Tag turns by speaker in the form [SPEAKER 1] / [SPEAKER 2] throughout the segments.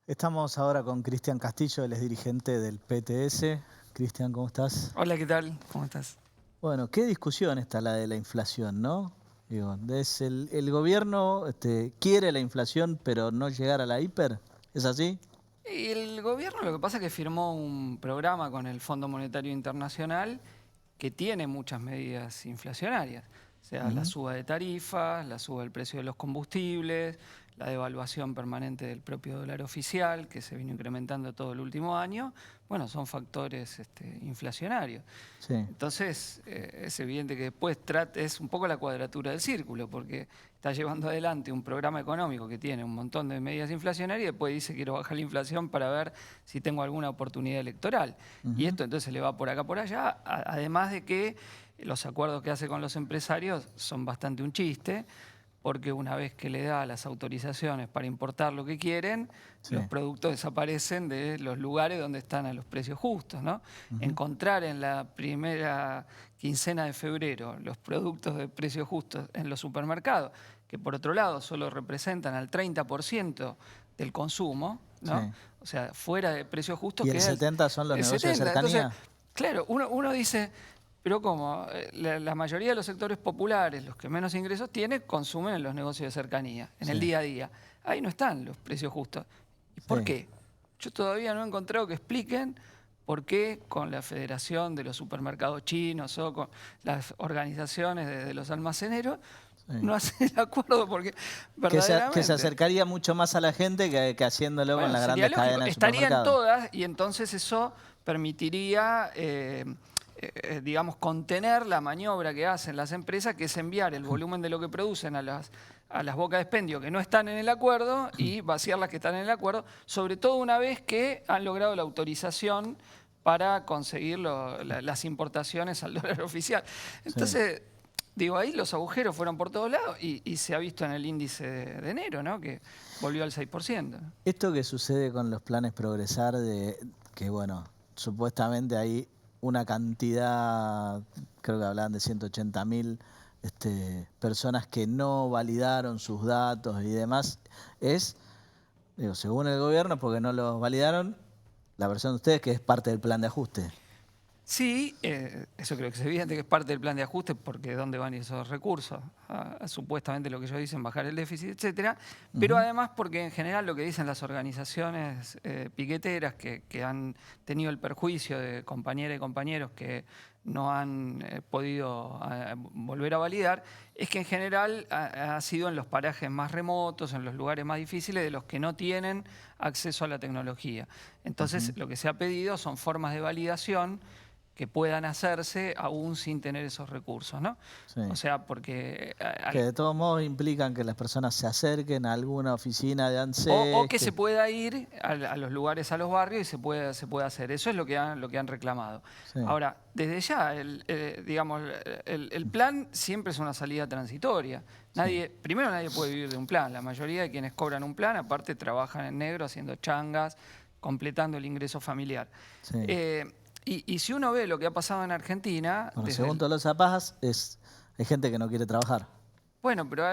[SPEAKER 1] Estamos ahora con Cristian Castillo, él es dirigente del PTS. Cristian, ¿cómo estás?
[SPEAKER 2] Hola, ¿qué tal? ¿Cómo estás?
[SPEAKER 1] Bueno, qué discusión está la de la inflación, ¿no? Digo, el gobierno quiere la inflación, pero no llegar a la hiper. ¿Es así?
[SPEAKER 2] Y el gobierno lo que pasa es que firmó un programa con el Fondo Monetario Internacional que tiene muchas medidas inflacionarias. O sea, la
[SPEAKER 1] Ujú.
[SPEAKER 2] suba de tarifas, la suba del precio de los combustibles, la devaluación permanente del propio dólar oficial, que se vino incrementando todo el último año. Bueno, son factores inflacionarios.
[SPEAKER 1] Sí.
[SPEAKER 2] Entonces, es evidente que después es un poco la cuadratura del círculo, porque está llevando adelante un programa económico que tiene un montón de medidas inflacionarias y después dice quiero bajar la inflación para ver si tengo alguna oportunidad electoral. Y
[SPEAKER 1] Ujú.
[SPEAKER 2] esto entonces le va por acá, por allá, además de que los acuerdos que hace con los empresarios son bastante un chiste, porque una vez que le da las autorizaciones para importar lo que quieren,
[SPEAKER 1] Sí.
[SPEAKER 2] los productos desaparecen de los lugares donde están a los precios justos, ¿no?
[SPEAKER 1] Ujú.
[SPEAKER 2] Encontrar en la primera quincena de febrero los productos de precios justos en los supermercados, que por otro lado solo representan al 30% del consumo, ¿no?
[SPEAKER 1] Sí.
[SPEAKER 2] O sea, fuera de precios justos
[SPEAKER 1] ¿Y el
[SPEAKER 2] queda
[SPEAKER 1] 70 son los
[SPEAKER 2] el
[SPEAKER 1] negocios de
[SPEAKER 2] 70%. Entonces,
[SPEAKER 1] cercanía?
[SPEAKER 2] claro, uno dice, pero como la mayoría de los sectores populares, los que menos ingresos tienen, consumen en los negocios de cercanía, en
[SPEAKER 1] Sí.
[SPEAKER 2] el día a día. Ahí no están los precios justos. ¿Y por
[SPEAKER 1] Sí.
[SPEAKER 2] qué? Yo todavía no he encontrado que expliquen por qué con la Federación de los Supermercados Chinos o con las organizaciones de los almaceneros
[SPEAKER 1] Sí.
[SPEAKER 2] no hacen el acuerdo, porque
[SPEAKER 1] Que se
[SPEAKER 2] verdaderamente...
[SPEAKER 1] acercaría mucho más a la gente que haciéndolo con
[SPEAKER 2] Bueno,
[SPEAKER 1] las
[SPEAKER 2] sería
[SPEAKER 1] grandes
[SPEAKER 2] lógico.
[SPEAKER 1] cadenas de
[SPEAKER 2] Estarían
[SPEAKER 1] supermercados.
[SPEAKER 2] todas y entonces eso permitiría, digamos, contener la maniobra que hacen las empresas, que es enviar el volumen de lo que producen a las bocas de expendio que no están en el acuerdo y vaciar las que están en el acuerdo, sobre todo una vez que han logrado la autorización para conseguir las importaciones al dólar oficial.
[SPEAKER 1] Sí.
[SPEAKER 2] Entonces, digo, ahí los agujeros fueron por todos lados y se ha visto en el índice de enero, ¿no? Que volvió al 6%.
[SPEAKER 1] Esto que sucede con los planes Progresar, que bueno, supuestamente hay una cantidad, creo que hablaban de 180.000 personas que no validaron sus datos y demás, es, digo, según el gobierno, porque no los validaron, la versión de ustedes que es parte del plan de ajuste.
[SPEAKER 2] Sí, eso creo que es evidente que es parte del plan de ajuste, porque ¿dónde van esos recursos? Supuestamente lo que ellos dicen, bajar el déficit, etcétera, pero
[SPEAKER 1] Ujú.
[SPEAKER 2] además porque en general lo que dicen las organizaciones piqueteras que han tenido el perjuicio de compañeras y compañeros que no han podido volver a validar, es que en general ha sido en los parajes más remotos, en los lugares más difíciles, de los que no tienen acceso a la tecnología. Entonces,
[SPEAKER 1] Ujú.
[SPEAKER 2] lo que se ha pedido son formas de validación que puedan hacerse aún sin tener esos recursos, ¿no?
[SPEAKER 1] Sí.
[SPEAKER 2] O sea, porque
[SPEAKER 1] Que de todos modos implican que las personas se acerquen a alguna oficina de
[SPEAKER 2] o
[SPEAKER 1] ANSES,
[SPEAKER 2] que se
[SPEAKER 1] que
[SPEAKER 2] pueda ir a los lugares, a los barrios y se pueda hacer. Eso es lo que han reclamado.
[SPEAKER 1] sí.
[SPEAKER 2] Ahora, desde ya, digamos, el plan siempre es una salida transitoria.
[SPEAKER 1] Sí.
[SPEAKER 2] Primero, nadie puede vivir de un plan. La mayoría de quienes cobran un plan, aparte, trabajan en negro haciendo changas, completando el ingreso familiar.
[SPEAKER 1] Sí.
[SPEAKER 2] Eh, y si uno ve lo que ha pasado en Argentina,
[SPEAKER 1] Bueno,
[SPEAKER 2] desde
[SPEAKER 1] según
[SPEAKER 2] el,
[SPEAKER 1] Tolosa Paz, hay gente que no quiere trabajar.
[SPEAKER 2] Bueno, pero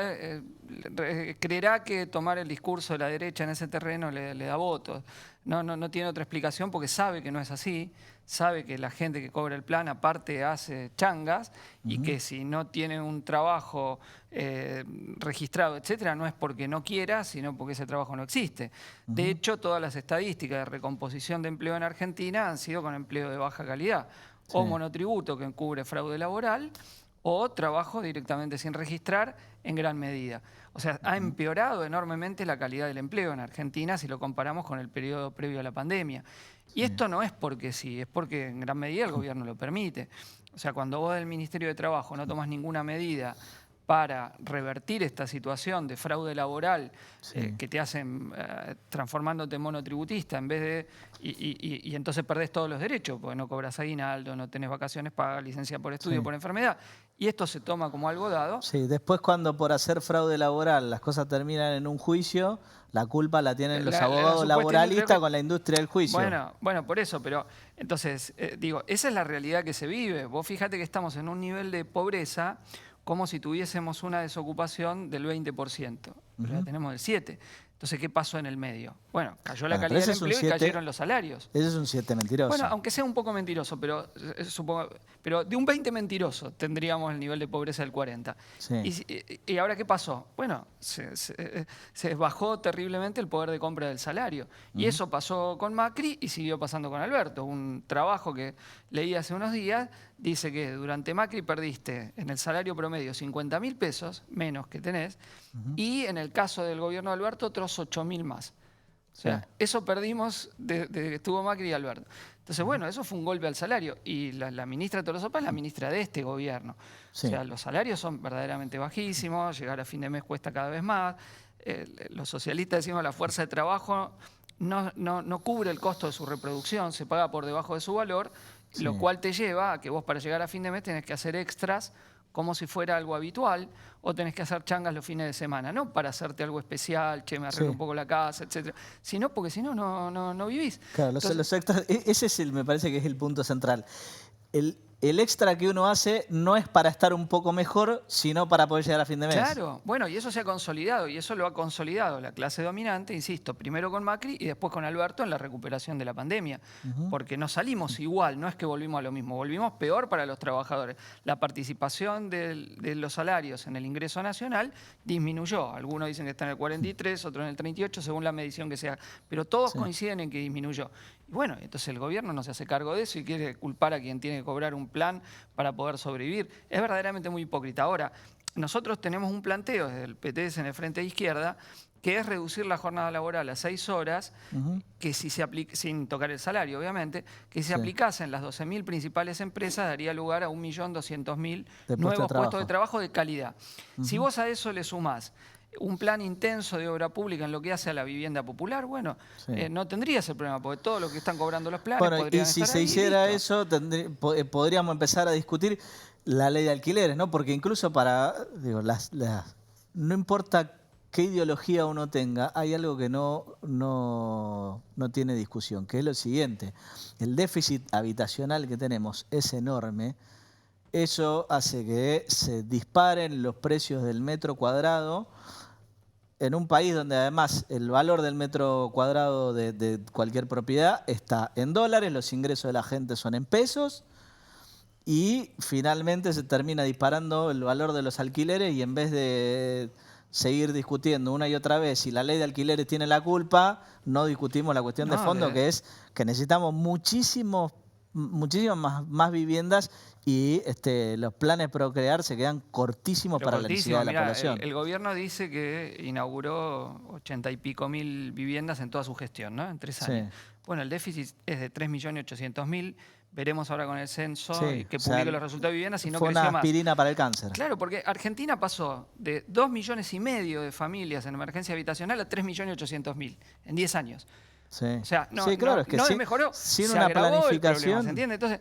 [SPEAKER 2] creerá que tomar el discurso de la derecha en ese terreno le da votos. No tiene otra explicación porque sabe que no es así, sabe que la gente que cobra el plan aparte hace changas y
[SPEAKER 1] Ujú.
[SPEAKER 2] que si no tiene un trabajo registrado, etcétera, no es porque no quiera, sino porque ese trabajo no existe. De
[SPEAKER 1] Ujú.
[SPEAKER 2] hecho, todas las estadísticas de recomposición de empleo en Argentina han sido con empleo de baja calidad,
[SPEAKER 1] Sí.
[SPEAKER 2] o monotributo que encubre fraude laboral, o trabajo directamente sin registrar en gran medida. O sea, ha
[SPEAKER 1] Ujú.
[SPEAKER 2] empeorado enormemente la calidad del empleo en Argentina si lo comparamos con el periodo previo a la pandemia. Y
[SPEAKER 1] Sí.
[SPEAKER 2] esto no es porque sí, es porque en gran medida el gobierno lo permite. O sea, cuando vos del Ministerio de Trabajo no tomas ninguna medida para revertir esta situación de fraude laboral
[SPEAKER 1] Sí.
[SPEAKER 2] que te hacen transformándote en monotributista en vez de... Y entonces perdés todos los derechos, porque no cobras aguinaldo, no tenés vacaciones pagas, licencia por estudio,
[SPEAKER 1] Sí.
[SPEAKER 2] por enfermedad. Y esto se toma como algo dado.
[SPEAKER 1] Sí, después cuando por hacer fraude laboral las cosas terminan en un juicio, la culpa la tienen los
[SPEAKER 2] La
[SPEAKER 1] abogados
[SPEAKER 2] supuesta industria
[SPEAKER 1] laboralistas con la industria del juicio.
[SPEAKER 2] bueno, por eso, pero entonces, digo, esa es la realidad que se vive. Vos fíjate que estamos en un nivel de pobreza como si tuviésemos una desocupación del 20%, pero la
[SPEAKER 1] Ujú.
[SPEAKER 2] tenemos del 7%.
[SPEAKER 1] Sí.
[SPEAKER 2] Entonces, ¿qué pasó en el medio? Bueno, cayó la
[SPEAKER 1] Bueno,
[SPEAKER 2] calidad del
[SPEAKER 1] ese es un
[SPEAKER 2] empleo y
[SPEAKER 1] 7.
[SPEAKER 2] cayeron los salarios.
[SPEAKER 1] Ese es un 7 mentiroso.
[SPEAKER 2] Bueno, aunque sea un poco mentiroso, pero de un 20 mentiroso tendríamos el nivel de pobreza del 40.
[SPEAKER 1] Sí.
[SPEAKER 2] ¿Y ahora qué pasó? Bueno, se bajó terriblemente el poder de compra del salario. Y eso pasó con Macri y siguió pasando con Alberto. Un trabajo que leí hace unos días dice que durante Macri perdiste en el salario promedio 50.000 pesos menos que tenés, y en el caso del gobierno de Alberto otros 8.000 más. O sea, eso perdimos desde que estuvo Macri y Alberto. Entonces, bueno, eso fue un golpe al salario. Y la ministra Tolosa Paz es la ministra de este gobierno.
[SPEAKER 1] Sí.
[SPEAKER 2] O sea, los salarios son verdaderamente bajísimos, llegar a fin de mes cuesta cada vez más. Los socialistas decimos la fuerza de trabajo no cubre el costo de su reproducción, se paga por debajo de su valor,
[SPEAKER 1] Sí.
[SPEAKER 2] lo cual te lleva a que vos para llegar a fin de mes tenés que hacer extras como si fuera algo habitual, o tenés que hacer changas los fines de semana, no para hacerte algo especial, che, me arreglo un poco la casa, etcétera, sino porque si no, no vivís.
[SPEAKER 1] Claro,
[SPEAKER 2] Entonces,
[SPEAKER 1] los extras, ese es me parece que es el punto central. El extra que uno hace no es para estar un poco mejor, sino para poder llegar a fin de mes.
[SPEAKER 2] claro, bueno, y eso se ha consolidado, y eso lo ha consolidado la clase dominante, insisto, primero con Macri y después con Alberto en la recuperación de la pandemia, porque no salimos igual, no es que volvimos a lo mismo, volvimos peor para los trabajadores. La participación de los salarios en el ingreso nacional disminuyó, algunos dicen que está en el 43, otros en el 38, según la medición que sea, pero todos coinciden en que disminuyó. Y bueno, entonces el gobierno no se hace cargo de eso y quiere culpar a quien tiene que cobrar un plan para poder sobrevivir. Es verdaderamente muy hipócrita. Ahora, nosotros tenemos un planteo desde el PTS en el Frente de Izquierda, que es reducir la jornada laboral a 6 horas, que si se aplica, sin tocar el salario, obviamente, que si se aplicase en las 12.000 principales empresas daría lugar a 1.200.000 nuevos puestos de trabajo de calidad. Si vos a eso le sumás un plan intenso de obra pública en lo que hace a la vivienda popular, bueno, no tendría ese problema, porque todo lo que están cobrando los planes podrían
[SPEAKER 1] y si
[SPEAKER 2] estar
[SPEAKER 1] se
[SPEAKER 2] ahí,
[SPEAKER 1] hiciera
[SPEAKER 2] listo.
[SPEAKER 1] eso, podríamos empezar a discutir la ley de alquileres, ¿no? Porque incluso digo, no importa qué ideología uno tenga, hay algo que no tiene discusión, que es lo siguiente: el déficit habitacional que tenemos es enorme. Eso hace que se disparen los precios del metro cuadrado en un país donde además el valor del metro cuadrado de cualquier propiedad está en dólares, los ingresos de la gente son en pesos, y finalmente se termina disparando el valor de los alquileres, y en vez de seguir discutiendo una y otra vez si la ley de alquileres tiene la culpa, no discutimos la cuestión de fondo, que es que necesitamos muchísimas más viviendas, y los planes Procrear se quedan cortísimos para la necesidad de la población.
[SPEAKER 2] El gobierno dice que inauguró 80 y pico mil viviendas en toda su gestión, ¿no? En 3 años. Bueno, el déficit es de 3.800.000. Veremos ahora con el censo y que publique los resultados de viviendas, si no creció más.
[SPEAKER 1] Fue una aspirina para el cáncer.
[SPEAKER 2] Claro, porque Argentina pasó de 2,5 millones de familias en emergencia habitacional a 3.800.000 en 10 años.
[SPEAKER 1] Sí.
[SPEAKER 2] O sea, no
[SPEAKER 1] claro, es que
[SPEAKER 2] mejoró,
[SPEAKER 1] sin
[SPEAKER 2] se
[SPEAKER 1] una
[SPEAKER 2] agravó
[SPEAKER 1] planificación.
[SPEAKER 2] el problema, ¿se entiende? Entonces,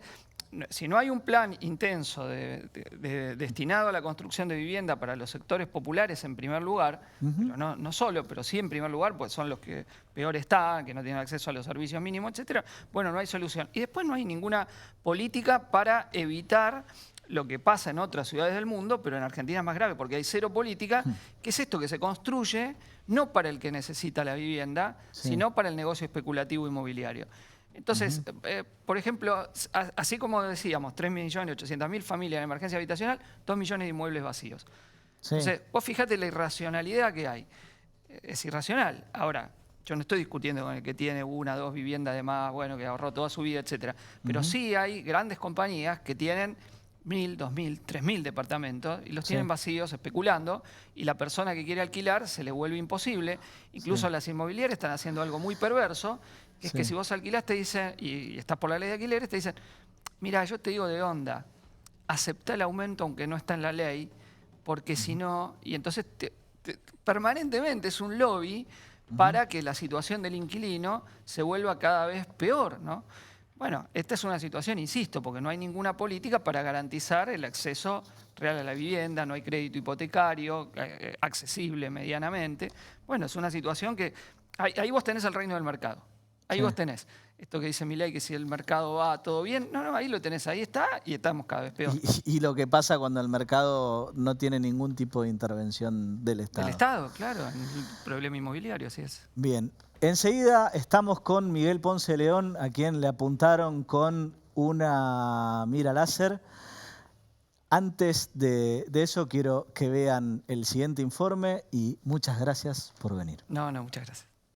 [SPEAKER 2] si no hay un plan intenso destinado a la construcción de vivienda para los sectores populares en primer lugar, pero no solo, pero sí en primer lugar, pues son los que peor están, que no tienen acceso a los servicios mínimos, etcétera, bueno, no hay solución. Y después no hay ninguna política para evitar lo que pasa en otras ciudades del mundo, pero en Argentina es más grave porque hay cero política, que es esto que se construye no para el que necesita la vivienda, sino para el negocio especulativo inmobiliario. Entonces, por ejemplo, así como decíamos, 3.800.000 familias en emergencia habitacional, 2 millones de inmuebles vacíos. Entonces, vos fíjate la irracionalidad que hay. Es irracional. Ahora, yo no estoy discutiendo con el que tiene 1 o 2 viviendas de más, bueno, que ahorró toda su vida, etcétera. Pero sí hay grandes compañías que tienen 1.000, 2.000, 3.000 departamentos y los tienen vacíos especulando, y la persona que quiere alquilar se le vuelve imposible. Incluso las inmobiliarias están haciendo algo muy perverso, que es que si vos alquilás te dicen, y estás por la ley de alquileres, te dicen, mira, yo te digo de onda, aceptá el aumento aunque no está en la ley, porque si no, y entonces permanentemente es un lobby para que la situación del inquilino se vuelva cada vez peor, ¿no? Bueno, esta es una situación, insisto, porque no hay ninguna política para garantizar el acceso real a la vivienda, no hay crédito hipotecario accesible medianamente. Bueno, es una situación que ahí vos tenés el reino del mercado. Ahí vos tenés esto que dice Milei, que si el mercado va todo bien, no, ahí lo tenés, ahí está, y estamos cada vez peor.
[SPEAKER 1] Y lo que pasa cuando el mercado no tiene ningún tipo de intervención del Estado.
[SPEAKER 2] Del Estado, claro, en el problema inmobiliario, así es.
[SPEAKER 1] Bien, enseguida estamos con Miguel Ponce León, a quien le apuntaron con una mira láser. Antes de eso quiero que vean el siguiente informe y muchas gracias por venir.
[SPEAKER 2] No, muchas gracias.